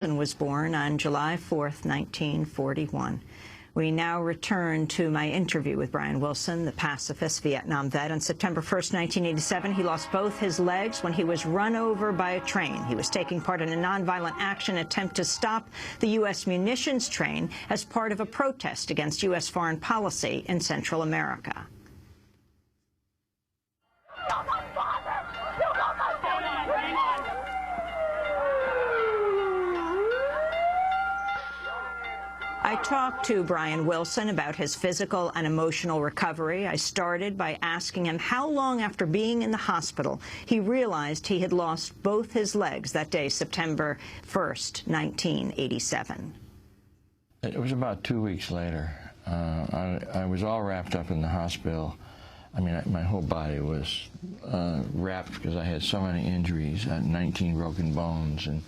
Was born on July 4th, 1941. We now return to my interview with Brian Willson, the pacifist Vietnam vet. On September 1st, 1987, he lost both his legs when he was run over by a train. He was taking part in a nonviolent action attempt to stop the U.S. munitions train as part of a protest against U.S. foreign policy in Central America. I talked to Brian Willson about his physical and emotional recovery. I started by asking him how long after being in the hospital he realized he had lost both his legs that day, September 1st, 1987. It was about 2 weeks later. I was all wrapped up in the hospital. I mean, my whole body was wrapped because I had so many injuries. I had 19 broken bones and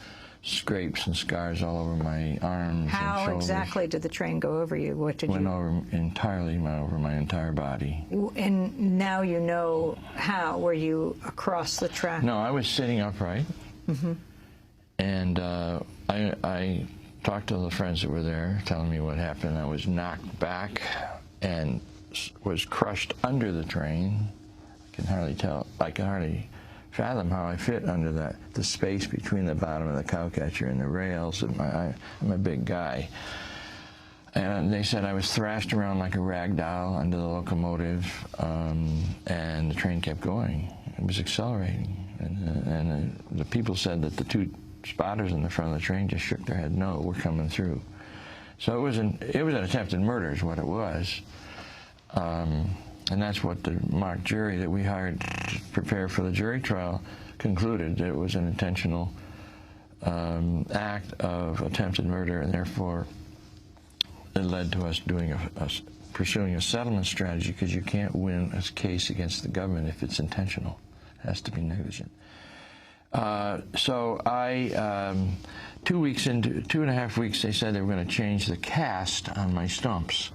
scrapes and scars all over my arms and shoulders. How exactly did the train go over you? What did went over my entire body. And now you know how. Were you across the track? No, I was sitting upright. Mm-hmm. And I talked to the friends that were there, telling me what happened. I was knocked back and was crushed under the train. I can hardly fathom how I fit under the space between the bottom of the cowcatcher and the rails. I'm a big guy. And they said I was thrashed around like a rag doll under the locomotive, and the train kept going. It was accelerating. And the people said that the two spotters in the front of the train just shook their head, no, we're coming through. So it was an attempted murder is what it was. And that's what the mock jury that we hired to prepare for the jury trial concluded. It was an intentional act of attempted murder, and therefore it led to us pursuing a settlement strategy, because you can't win a case against the government if it's intentional. It has to be negligent. So I, 2.5 weeks, they said they were going to change the cast on my stumps.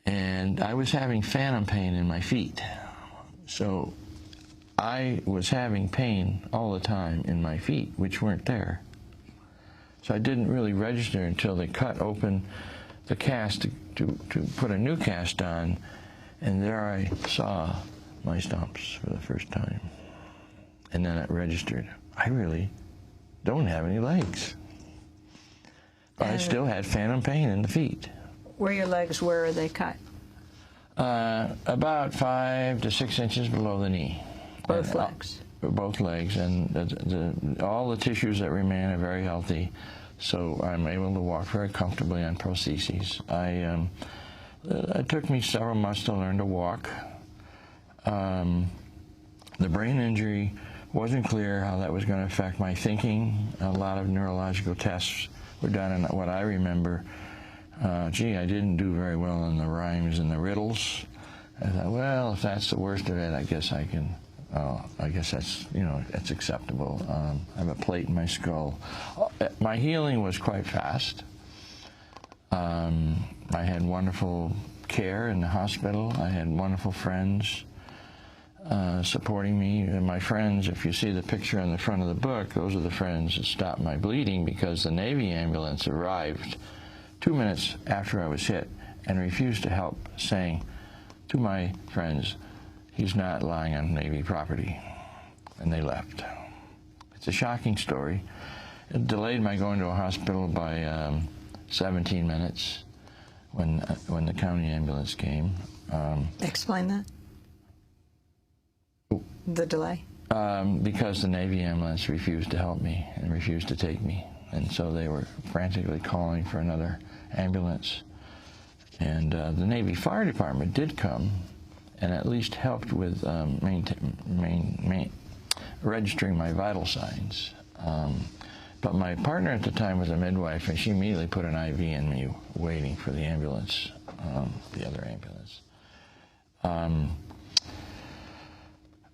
And I was having phantom pain in my feet. So I was having pain all the time in my feet, which weren't there. So I didn't really register until they cut open the cast to put a new cast on, and there I saw my stumps for the first time. And then it registered. I really don't have any legs. But I still had phantom pain in the feet. Where your legs were they cut? About 5 to 6 inches below the knee. Both legs? Both legs, and all the tissues that remain are very healthy, so I'm able to walk very comfortably on prostheses. It took me several months to learn to walk. The brain injury wasn't clear how that was going to affect my thinking. A lot of neurological tests were done, and what I remember, gee, I didn't do very well in the rhymes and the riddles. I thought, well, if that's the worst of it, I guess I can, I guess that's, that's acceptable. I have a plate in my skull. My healing was quite fast. I had wonderful care in the hospital. I had wonderful friends supporting me. And my friends, if you see the picture on the front of the book, those are the friends that stopped my bleeding, because the Navy ambulance arrived 2 minutes after I was hit and refused to help, saying to my friends, he's not lying on Navy property. And they left. It's a shocking story. It delayed my going to a hospital by 17 minutes when the county ambulance came. Explain that. The delay? Because the Navy ambulance refused to help me and refused to take me. And so they were frantically calling for another ambulance. And the Navy Fire Department did come and at least helped with registering my vital signs. But my partner at the time was a midwife, and she immediately put an IV in me waiting for the ambulance, the other ambulance.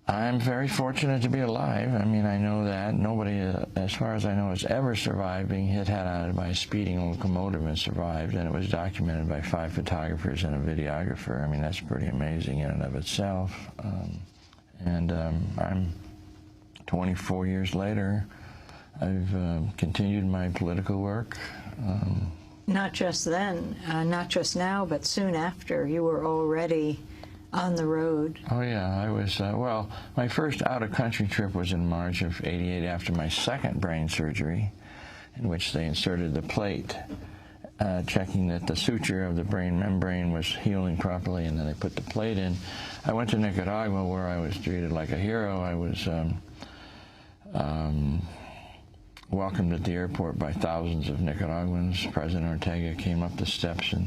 I'm very fortunate to be alive. I mean, I know that. Nobody, as far as I know, has ever survived being hit head-on by a speeding locomotive and survived, and it was documented by 5 photographers and a videographer. I mean, that's pretty amazing in and of itself. I'm 24 years later, I've continued my political work. Not just then, not just now, but soon after. You were already on the road. Oh, yeah. I was, well, my first out-of-country trip was in March of '88 after my second brain surgery, in which they inserted the plate, checking that the suture of the brain membrane was healing properly, and then they put the plate in. I went to Nicaragua, where I was treated like a hero. I was welcomed at the airport by thousands of Nicaraguans. President Ortega came up the steps and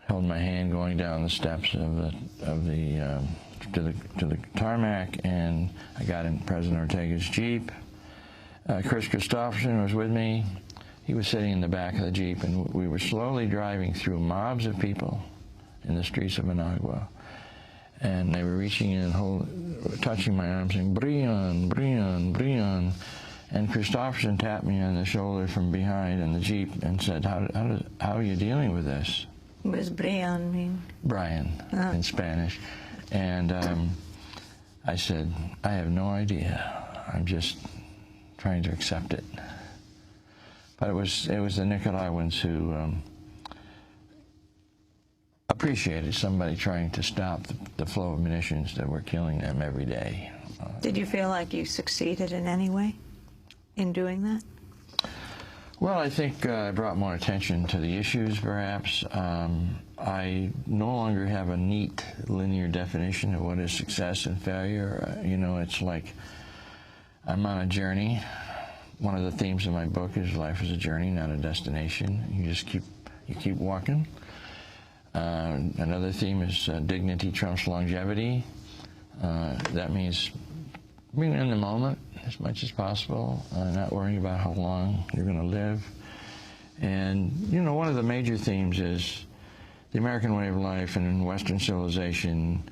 held my hand going down the steps to the tarmac, and I got in President Ortega's Jeep. Chris Christopherson was with me. He was sitting in the back of the Jeep, and we were slowly driving through mobs of people in the streets of Managua. And they were reaching in and touching my arm, saying, "Brian, Brian, Brian." And Christopherson tapped me on the shoulder from behind in the Jeep and said, how are you dealing with this? What does Brian mean? Brian, in Spanish. And I said, I have no idea. I'm just trying to accept it. But it was the Nicaraguans who appreciated somebody trying to stop the flow of munitions that were killing them every day. Did you feel like you succeeded in any way in doing that? Well, I think I brought more attention to the issues, perhaps. I no longer have a neat, linear definition of what is success and failure. You know, it's like I'm on a journey. One of the themes of my book is life is a journey, not a destination. You just keep walking. Another theme is dignity trumps longevity. That means being in the moment as much as possible, not worrying about how long you're going to live. And, you know, one of the major themes is the American way of life and Western civilization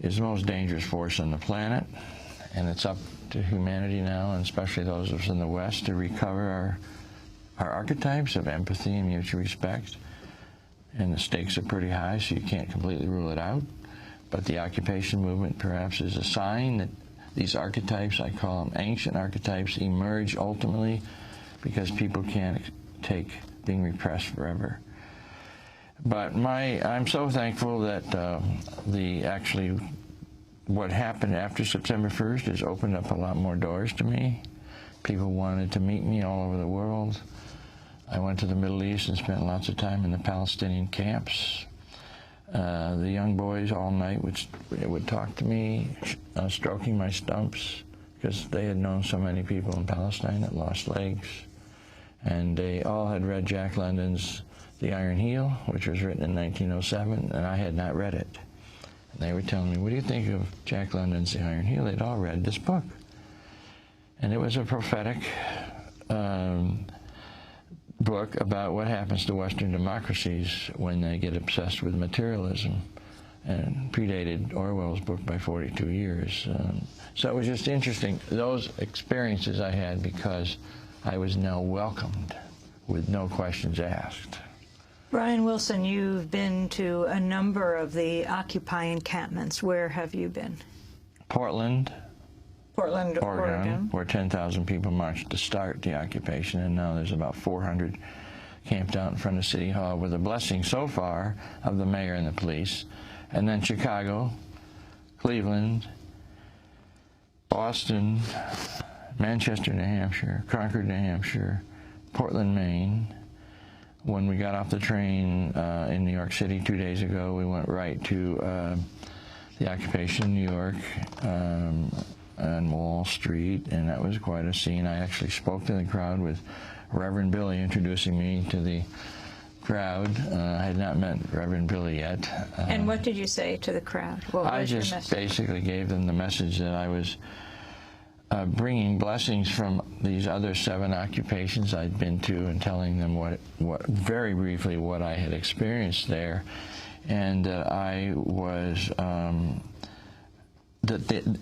is the most dangerous force on the planet, and it's up to humanity now, and especially those of us in the West, to recover our archetypes of empathy and mutual respect. And the stakes are pretty high, so you can't completely rule it out. But the occupation movement perhaps is a sign that these archetypes, I call them ancient archetypes, emerge ultimately because people can't take being repressed forever. But I'm so thankful that what happened after September 1st has opened up a lot more doors to me. People wanted to meet me all over the world. I went to the Middle East and spent lots of time in the Palestinian camps. The young boys all night would talk to me, stroking my stumps, because they had known so many people in Palestine that lost legs. And they all had read Jack London's The Iron Heel, which was written in 1907, and I had not read it. And they were telling me, what do you think of Jack London's The Iron Heel? They'd all read this book. And it was a prophetic book about what happens to Western democracies when they get obsessed with materialism, and predated Orwell's book by 42 years. So it was just interesting, those experiences I had, because I was now welcomed with no questions asked. Brian Willson, you've been to a number of the Occupy encampments. Where have you been? Portland, Oregon, where 10,000 people marched to start the occupation, and now there's about 400 camped out in front of City Hall with a blessing so far of the mayor and the police. And then Chicago, Cleveland, Boston, Manchester, New Hampshire, Concord, New Hampshire, Portland, Maine. When we got off the train in New York City 2 days ago, we went right to the occupation in New York, on Wall Street, and that was quite a scene. I actually spoke to the crowd with Reverend Billy introducing me to the crowd. I had not met Reverend Billy yet. And what did you say to the crowd? I just basically gave them the message that I was bringing blessings from these other 7 occupations I'd been to, and telling them what very briefly what I had experienced there, and I was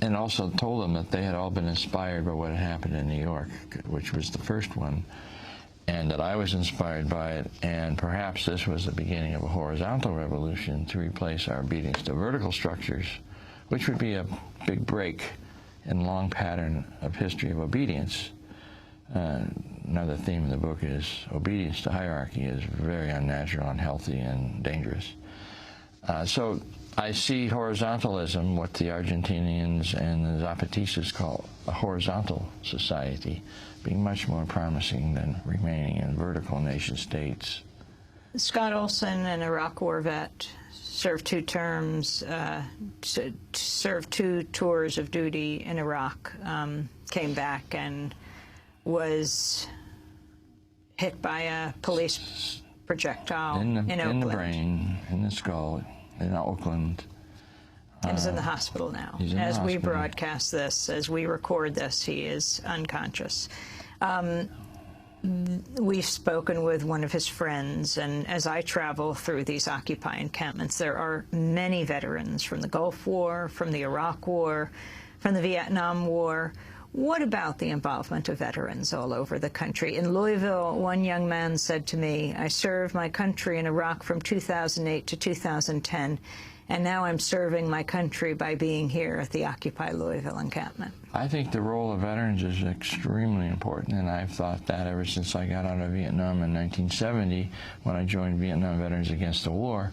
and also told them that they had all been inspired by what had happened in New York, which was the first one, and that I was inspired by it, and perhaps this was the beginning of a horizontal revolution to replace our obedience to vertical structures, which would be a big break in long pattern of history of obedience. Another theme of the book is obedience to hierarchy is very unnatural, unhealthy, and dangerous. So I see horizontalism, what the Argentinians and the Zapatistas call a horizontal society, being much more promising than remaining in vertical nation states. Scott Olson, an Iraq War vet, served 2 terms, served 2 tours of duty in Iraq, came back and was hit by a police projectile in Oakland. In the brain, in the skull, in Oakland. And is in the hospital now. As we broadcast this, as we record this, he is unconscious. We've spoken with one of his friends, and as I travel through these Occupy encampments, there are many veterans from the Gulf War, from the Iraq War, from the Vietnam War. What about the involvement of veterans all over the country? In Louisville, one young man said to me, I served my country in Iraq from 2008 to 2010, and now I'm serving my country by being here at the Occupy Louisville encampment. I think the role of veterans is extremely important, and I've thought that ever since I got out of Vietnam in 1970, when I joined Vietnam Veterans Against the War.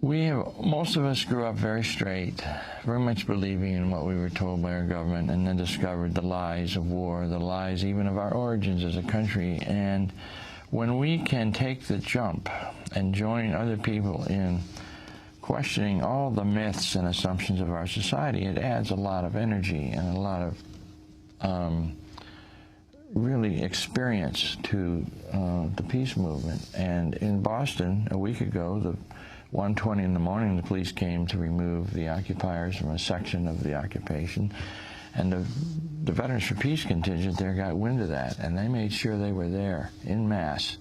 Most of us grew up very straight, very much believing in what we were told by our government, and then discovered the lies of war, the lies even of our origins as a country. And when we can take the jump and join other people in questioning all the myths and assumptions of our society, it adds a lot of energy and a lot of really experience to the peace movement. And in Boston, a week ago, the 1:20 in the morning, the police came to remove the occupiers from a section of the occupation. And the Veterans for Peace contingent there got wind of that, and they made sure they were there in mass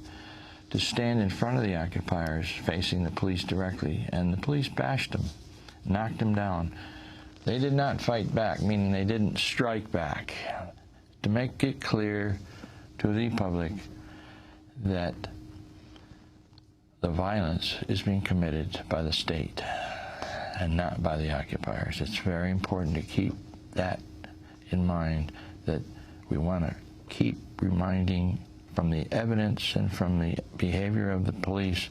to stand in front of the occupiers facing the police directly. And the police bashed them, knocked them down. They did not fight back, meaning they didn't strike back. To make it clear to the public that the violence is being committed by the state and not by the occupiers. It's very important to keep that in mind, that we want to keep reminding from the evidence and from the behavior of the police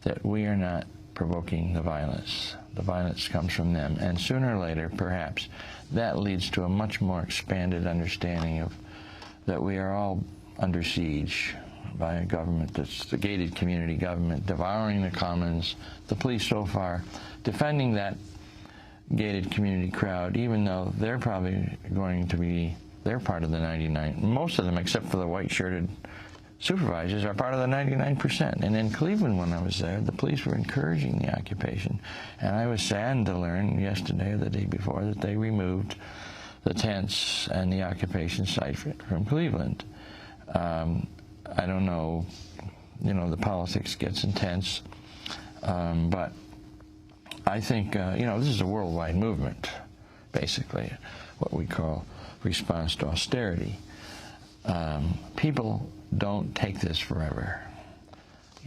that we are not provoking the violence. The violence comes from them, and sooner or later, perhaps, that leads to a much more expanded understanding of that we are all under siege by a government that's the gated community government, devouring the commons, the police so far defending that gated community crowd, even though they're probably going to be, they're part of the 99. Most of them, except for the white-shirted supervisors, are part of the 99%. And in Cleveland, when I was there, the police were encouraging the occupation. And I was saddened to learn yesterday or the day before that they removed the tents and the occupation site from Cleveland. I don't know, the politics gets intense, but I think, this is a worldwide movement, basically, what we call response to austerity. People don't take this forever.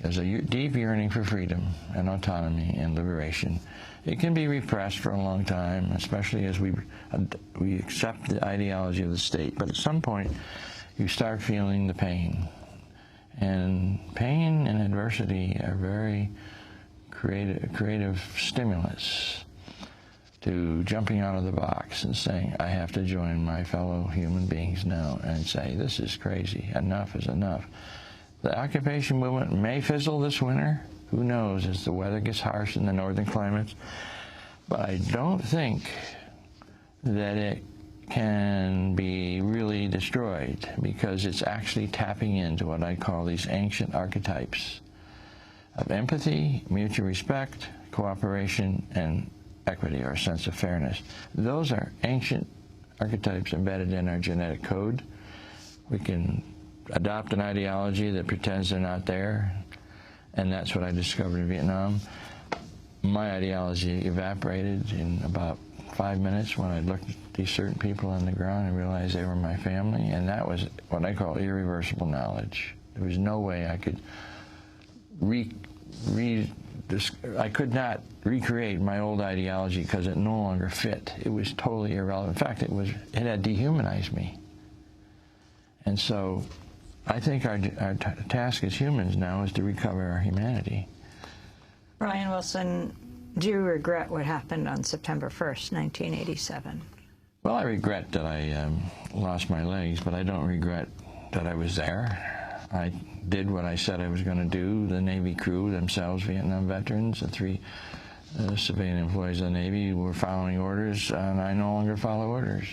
There's a deep yearning for freedom and autonomy and liberation. It can be repressed for a long time, especially as we accept the ideology of the state. But at some point, you start feeling the pain. And pain and adversity are very creative stimulus to jumping out of the box and saying, I have to join my fellow human beings now and say, this is crazy, enough is enough. The occupation movement may fizzle this winter, who knows, as the weather gets harsh in the northern climates, but I don't think that it can be really destroyed, because it's actually tapping into what I call these ancient archetypes of empathy, mutual respect, cooperation, and equity, or a sense of fairness. Those are ancient archetypes embedded in our genetic code. We can adopt an ideology that pretends they're not there, and that's what I discovered in Vietnam. My ideology evaporated in about 5 minutes when I looked at these certain people on the ground and realized they were my family, and that was what I call irreversible knowledge. There was no way I could I could not recreate my old ideology because it no longer fit. It was totally irrelevant. In fact, it had dehumanized me. And so I think our task as humans now is to recover our humanity. Brian Willson, do you regret what happened on September 1st, 1987? Well, I regret that I lost my legs, but I don't regret that I was there. I did what I said I was going to do. The Navy crew themselves, Vietnam veterans, the 3 civilian employees of the Navy were following orders, and I no longer follow orders.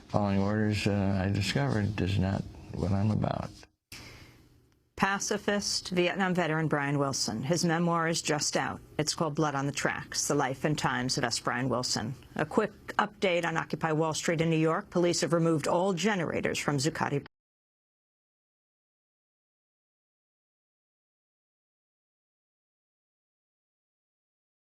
Following orders, I discovered, is not what I'm about. Pacifist, Vietnam veteran Brian Willson. His memoir is just out. It's called Blood on the Tracks, The Life and Times of S. Brian Willson. A quick update on Occupy Wall Street in New York. Police have removed all generators from Zuccotti